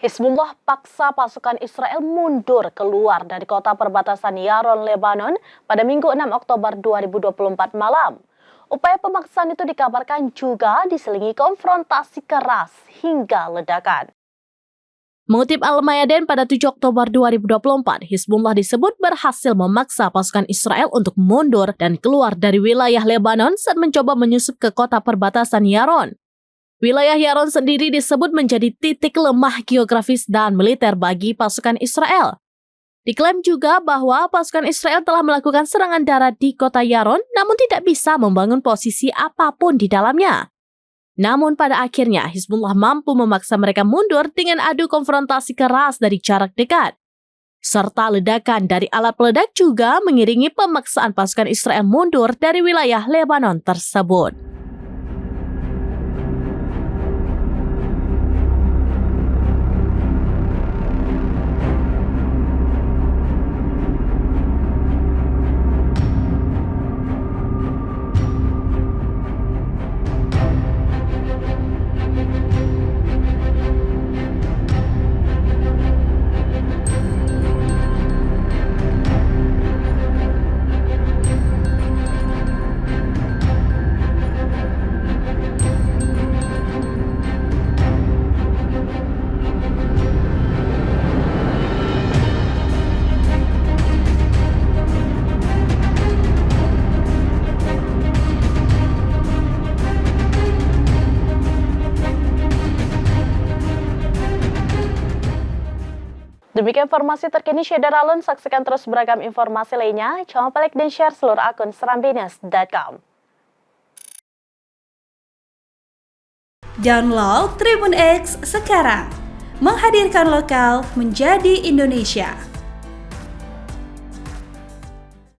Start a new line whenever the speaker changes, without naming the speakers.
Hizbullah paksa pasukan Israel mundur keluar dari kota perbatasan Yaron, Lebanon pada Minggu 6 Oktober 2024 malam. Upaya pemaksaan itu dikabarkan juga diselingi konfrontasi keras hingga ledakan.
Mengutip Al-Mayadin pada 7 Oktober 2024, Hizbullah disebut berhasil memaksa pasukan Israel untuk mundur dan keluar dari wilayah Lebanon saat mencoba menyusup ke kota perbatasan Yaron. Wilayah Yaron sendiri disebut menjadi titik lemah geografis dan militer bagi pasukan Israel. Diklaim juga bahwa pasukan Israel telah melakukan serangan darat di kota Yaron, namun tidak bisa membangun posisi apapun di dalamnya. Namun pada akhirnya Hizbullah mampu memaksa mereka mundur dengan adu konfrontasi keras dari jarak dekat. Serta ledakan dari alat peledak juga mengiringi pemaksaan pasukan Israel mundur dari wilayah Lebanon tersebut.
Demikian informasi terkini Syedar Alun. Saksikan terus beragam informasi lainnya. Jangan lupa like dan share seluruh akun serambinas.com.
Download Tribun X sekarang. Menghadirkan lokal menjadi Indonesia.